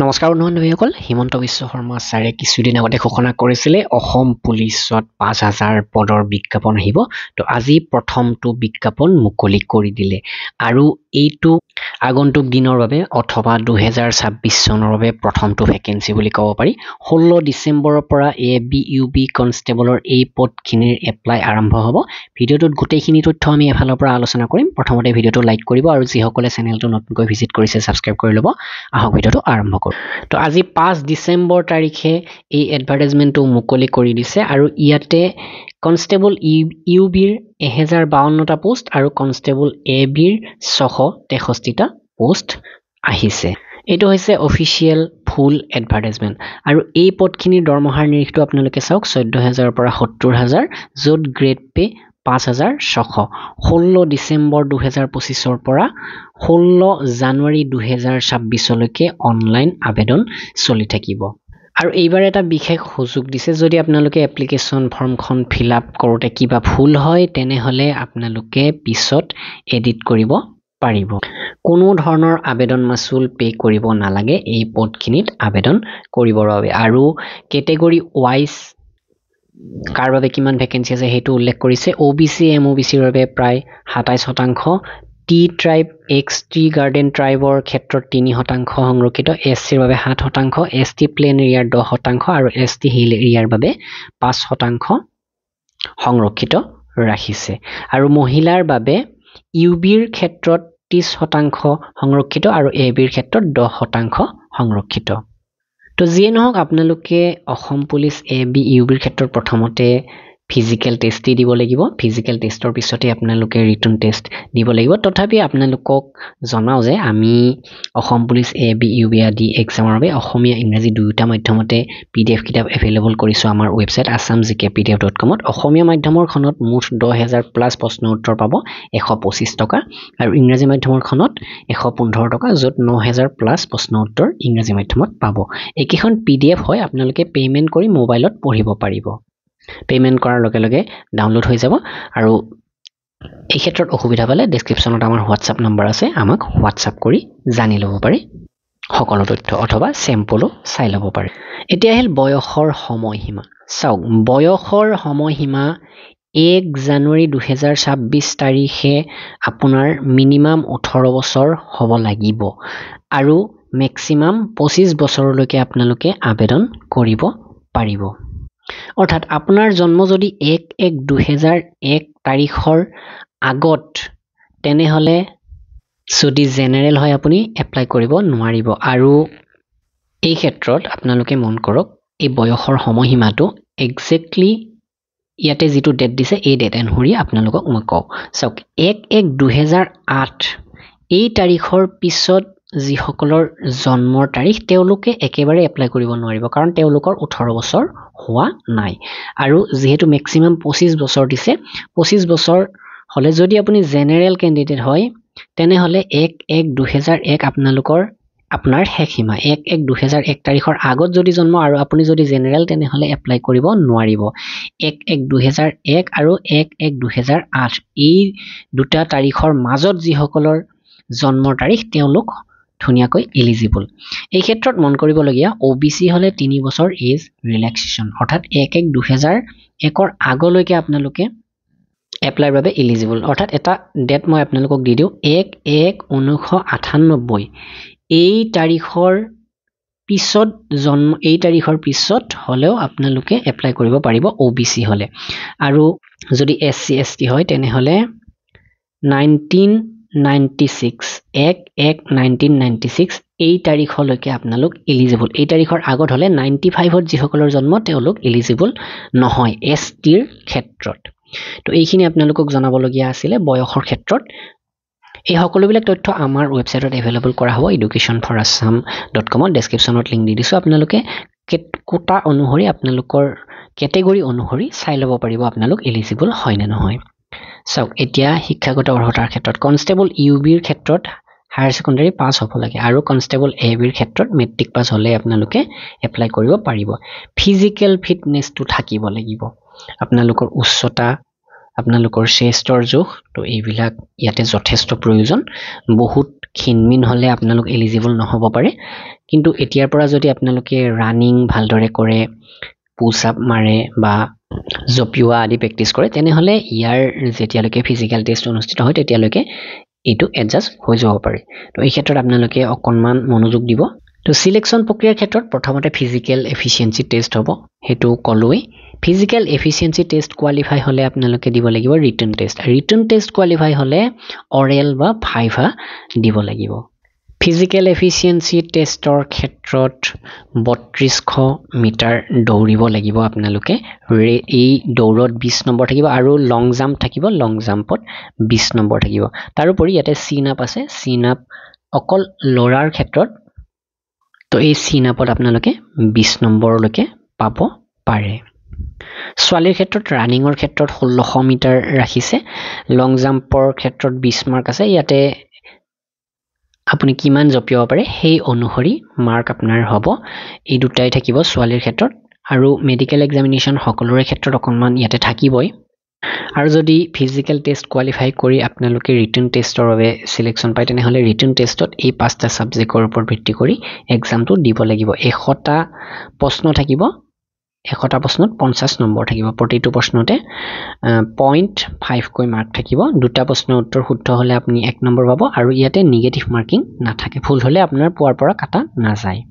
নমস্কাৰ বন্ধু-বান্ধৱীসকল, হিমন্ত বিশ্ব শৰ্মা ছাৰে কিছুদিন আগতে ঘোষণা কৰিছিলে অসম পুলিচত ৫,০০০ পদৰ বিজ্ঞাপন আহিব। তো আজি প্ৰথমটো বিজ্ঞাপন মুকলি কৰি দিলে আৰু এইটো আগন্তুক দিনৰ বাবে অথবা ২০২৬ চনৰ বাবে প্ৰথমটো ভেকেন্সি বুলি ক'ব পাৰি। ১৬ ডিচেম্বৰৰ পৰা ABUB কনষ্টেবলৰ এই পদখিনিৰ এপ্লাই আৰম্ভ হ'ব। ভিডিঅ'টোত গোটেইখিনি তথ্য আমি এফালৰ পৰা আলোচনা কৰিম। প্ৰথমতে ভিডিঅ'টো লাইক কৰিব আৰু যিসকলে চেনেলটো নতুনকৈ ভিজিট কৰিছে ছাবস্ক্ৰাইব কৰি ল'ব। আহক ভিডিঅ'টো আৰম্ভ কৰোঁ। তো আজি ৫ ডিচেম্বৰ তাৰিখে এই এডভাৰটাইজমেণ্টটো মুকলি কৰি দিছে আৰু ইয়াতে কনষ্টেবল UBৰ ১,০৫২টা পোষ্ট আৰু কনষ্টেবল ABৰ ৬৬৩টা পোষ্ট আহিছে। এইটো হৈছে অফিচিয়েল ফুল এডভাৰটাইজমেণ্ট আৰু এই পদখিনিৰ দৰমহাৰ নিৰিখটো আপোনালোকে চাওক ১৪,০০০ পৰা ৭০,০০০, য'ত গ্ৰেড পে ৫,৬০০। ১৬ ডিচেম্বৰ ২০২৫ৰ পৰা ১৬ জানুৱাৰী ২০২৬লৈকে অনলাইন আবেদন চলি থাকিব। আৰু এইবাৰ এটা বিশেষ সুযোগ দিছে, যদি আপোনালোকে এপ্লিকেশ্যন ফৰ্মখন ফিল আপ কৰোঁতে কিবা ভুল হয় তেনেহ'লে আপোনালোকে পিছত এডিট কৰিব পাৰিব। কোনো ধৰণৰ আবেদন মাচুল পে' কৰিব নালাগে এই পদখিনিত আবেদন কৰিবৰ বাবে। আৰু কেটেগৰী ৱাইজ কাৰ বাবে কিমান ভেকেন্সি আছে সেইটো উল্লেখ কৰিছে। OBC MOBCৰ বাবে প্ৰায় ২৭%, টি ট্ৰাইব XT গাৰ্ডেন ট্ৰাইবৰ ক্ষেত্ৰত ৩% সংৰক্ষিত, SCৰ বাবে ৭%, ST প্লেন এৰিয়াৰ 10% আৰু ST হিল এৰিয়াৰ বাবে ৫% সংৰক্ষিত ৰাখিছে। আৰু মহিলাৰ বাবে UBৰ ক্ষেত্ৰত ৩০% সংৰক্ষিত আৰু ABৰ ক্ষেত্ৰত 10% সংৰক্ষিত। তো যিয়ে নহওক আপোনালোকে অসম পুলিচ ABUBৰ ক্ষেত্ৰত প্ৰথমতে ফিজিকেল টেষ্টে দিব লাগিব। ফিজিকেল টেষ্টৰ পিছতে আপোনালোকে ৰিটন টেষ্ট দিব লাগিব। তথাপি আপোনালোকক জনাওঁ যে আমি অসম পুলিচ ABUB আদি এক্সামৰ বাবে অসমীয়া ইংৰাজী দুয়োটা মাধ্যমতে PDF কিতাপ এভেইলেবল কৰিছোঁ আমাৰ ৱেবছাইট assamgkpdf.com-ত। অসমীয়া মাধ্যমৰখনত মুঠ ১০,০০০+ প্ৰশ্ন উত্তৰ পাব ১২৫ টকা আৰু ইংৰাজী মাধ্যমৰখনত ১১৫ টকা, য'ত ৯,০০০+ প্ৰশ্ন উত্তৰ ইংৰাজী মাধ্যমত পাব। একেখন PDF হয়, আপোনালোকে পে'মেণ্ট কৰি মোবাইলত পঢ়িব পাৰিব। পে'মেণ্ট কৰাৰ লগে লগে ডাউনলোড হৈ যাব। আৰু এই ক্ষেত্ৰত অসুবিধা পালে ডেছক্ৰিপশ্যনত আমাৰ হোৱাটছআপ নম্বৰ আছে, আমাক হোৱাটছআপ কৰি জানি ল'ব পাৰে সকলো তথ্য, অথবা চেম্পলো চাই ল'ব পাৰে। এতিয়া আহিল বয়সৰ সময়সীমা। চাওক, বয়সৰ সময়সীমা ১ জানুৱাৰী ২০২৬ তাৰিখে আপোনাৰ মিনিমাম ১৮ বছৰ হ'ব লাগিব আৰু মেক্সিমাম ২৫ বছৰলৈকে আপোনালোকে আবেদন কৰিব পাৰিব। অৰ্থাৎ আপোনাৰ জন্ম যদি ১/১/২০০১ তাৰিখৰ আগত, তেনেহ'লে যদি জেনেৰেল হয় আপুনি এপ্লাই কৰিব নোৱাৰিব। আৰু এই ক্ষেত্ৰত আপোনালোকে মন কৰক, এই বয়সৰ সময়সীমাটো একজেক্টলি ইয়াতে যিটো ডেট দিছে এই ডেট অনুসৰি আপোনালোকক মই কওঁ। চাওক, ১/১/২০০৮ এই তাৰিখৰ পিছত যিসকলৰ জন্মৰ তাৰিখ, তেওঁলোকে একেবাৰে এপ্লাই কৰিব নোৱাৰিব, কাৰণ তেওঁলোকৰ ১৮ বছৰ হোৱা নাই। আৰু যিহেতু মেক্সিমাম ২৫ বছৰ দিছে, ২৫ বছৰ হ'লে যদি আপুনি জেনেৰেল কেণ্ডিডেট হয় তেনেহ'লে ১/১/২০০১ আপোনাৰ শেষ সীমা। ১/১/২০০১ তাৰিখৰ আগত যদি জন্ম আৰু আপুনি যদি জেনেৰেল, তেনেহ'লে এপ্লাই কৰিব নোৱাৰিব। ১/১/২০০১ আৰু ১/১/২০০৮ এই দুটা তাৰিখৰ মাজত যিসকলৰ জন্মৰ তাৰিখ, তেওঁলোক ধুনীয়াকৈ এলিজিবল। এই ক্ষেত্ৰত মন কৰিবলগীয়া, OBC হ'লে ৩ বছৰ এজ ৰিলেক্সেশ্যন, অৰ্থাৎ ১/১/২০০১ৰ আগলৈকে আপোনালোকে এপ্লাইৰ বাবে এলিজিবল। অৰ্থাৎ এটা ডেট মই আপোনালোকক দি দিওঁ, ১/১/১৯৯৮ এই তাৰিখৰ পিছত হ'লেও আপোনালোকে এপ্লাই কৰিব পাৰিব OBC হ'লে। আৰু যদি SC ST হয় তেনেহ'লে ১/১/১৯96 এই তাৰিখলৈকে আপোনালোক এলিজিবল। এই তাৰিখৰ আগত হ'লে 95ত যিসকলৰ জন্ম তেওঁলোক এলিজিবল নহয় STৰ ক্ষেত্ৰত। তো এইখিনি আপোনালোকক জনাবলগীয়া আছিলে বয়সৰ ক্ষেত্ৰত। এই সকলোবিলাক তথ্য আমাৰ ৱেবছাইটত এভেইলেবল কৰা হ'ব educationforassam.com-ত। ডেছক্ৰিপশ্যনত লিংক দি দিছোঁ, আপোনালোকে কোটা অনুসৰি আপোনালোকৰ কেটেগৰী অনুসৰি চাই ল'ব পাৰিব আপোনালোক এলিজিবল হয় নে নহয়। চাওক, এতিয়া শিক্ষাগত অৰ্হতাৰ ক্ষেত্ৰত কনষ্টেবল UBৰ ক্ষেত্ৰত হায়াৰ ছেকেণ্ডাৰী পাছ হ'ব লাগে আৰু কনষ্টেবল ABৰ ক্ষেত্ৰত মেট্ৰিক পাছ হ'লে আপোনালোকে এপ্লাই কৰিব পাৰিব। ফিজিকেল ফিটনেছটো থাকিব লাগিব, আপোনালোকৰ উচ্চতা আপোনালোকৰ চেষ্টৰ জোখ তো এইবিলাক ইয়াতে যথেষ্ট প্ৰয়োজন বহুত ক্ষীণমিন হলে আপোনালোক এলিজিবল নহব পাৰে কিন্তু এতিয়াৰ পৰা যদি আপোনালোকে ৰানিং ভালদৰে কৰে পুশ আপ মাৰে বা জপিওৱা আদি প্ৰেক্টিছ কৰে তেনেহলে ইয়াৰ যেতিয়ালৈকে ফিজিক্যাল টেষ্ট অনুষ্ঠিত হয় তেতিয়ালৈকে এইটো এডজাষ্ট হৈ যাব পাৰে তো এই ক্ষেত্ৰত আপোনালোকে অকণমান মনোযোগ দিব তো সিলেকশন প্ৰক্ৰিয়াৰ ক্ষেত্ৰত প্ৰথমতে ফিজিক্যাল এফিচিয়েন্সি টেষ্ট হ'ব হেতু কলোৱে ফিজিক্যাল এফিচিয়েন্সি টেষ্ট কোৱালিফাই হলে আপোনালোকে দিব লাগিব ৰিটেন টেষ্ট কোৱালিফাই হলে অৰেল বা ভাইভা দিব লাগিব ফিজিক্যাল এফিচিয়েন্সি টেষ্টৰ ক্ষেত্ৰত 3200 মিটাৰ দৌৰিব লাগিব আপোনালোকে এই দৌৰত 20 নম্বৰ থাকিব আৰু লং জাম্প থাকিব লং জাম্পত 20 নম্বৰ থাকিব তাৰোপৰি ইয়াতে সিন আপ আছে সিন আপ অকল লৰাৰ ক্ষেত্ৰত তো এই সিন আপত আপোনালোকে 20 নম্বৰলৈকে পাব পাৰে ছোৱালীৰ ক্ষেত্ৰত ৰানিঙৰ ক্ষেত্ৰত 1600 মিটাৰ ৰাখিছে লং জাম্পৰ ক্ষেত্ৰত 20 মাৰ্ক আছে ইয়াতে আপুনি কিমান জপিয়াব পাৰে সেই অনুসৰি মাৰ্ক আপোনাৰ হ'ব এই দুটাই থাকিব ছোৱালীৰ ক্ষেত্ৰত আৰু মেডিকেল এক্সামিনেশ্যন সকলোৰে ক্ষেত্ৰত অকণমান ইয়াতে থাকিবই আৰু যদি ফিজিক্যাল টেষ্ট কোৱালিফাই কৰি আপোনালোকে ৰিটেন টেষ্টৰ বাবে সিলেকশন পায় তেনেহলে ৰিটেন টেষ্টত এই পাঁচটা সাবজেক্টৰ ওপৰত ভিত্তি কৰি এক্সামটো দিব লাগিব 100টা প্ৰশ্ন থাকিব 100টা প্ৰশ্নত 50 নম্বৰ থাকিব প্ৰতিটো প্ৰশ্নতে 0.5 কৈ মাৰ্ক থাকিব দুটা প্ৰশ্নৰ উত্তৰ শুদ্ধ হলে আপুনি 1 নম্বৰ পাব আৰু ইয়াতে নিগেটিভ মাৰ্কিং নাথাকে ভুল হলে আপোনাৰ পুৱাৰ পৰা কাটা নাযায়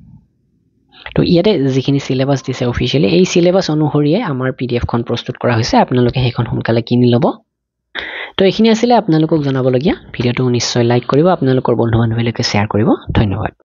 তো ইয়াতে যিখিনি সিলেবাস দিছে অফিচিয়ালি এই সিলেবাস অনুসৰিয়ে আমাৰ পিডিএফ খন প্ৰস্তুত কৰা হৈছে আপোনালোকে সেইখন সোনকালে কিনি ল'ব তো এইখিনি আছিল আপোনালোকক জনাবলগীয়া ভিডিওটো নিশ্চয় লাইক কৰিব আপোনালোকৰ বন্ধু বান্ধৱীলৈকে শ্বেয়াৰ কৰিব ধন্যবাদ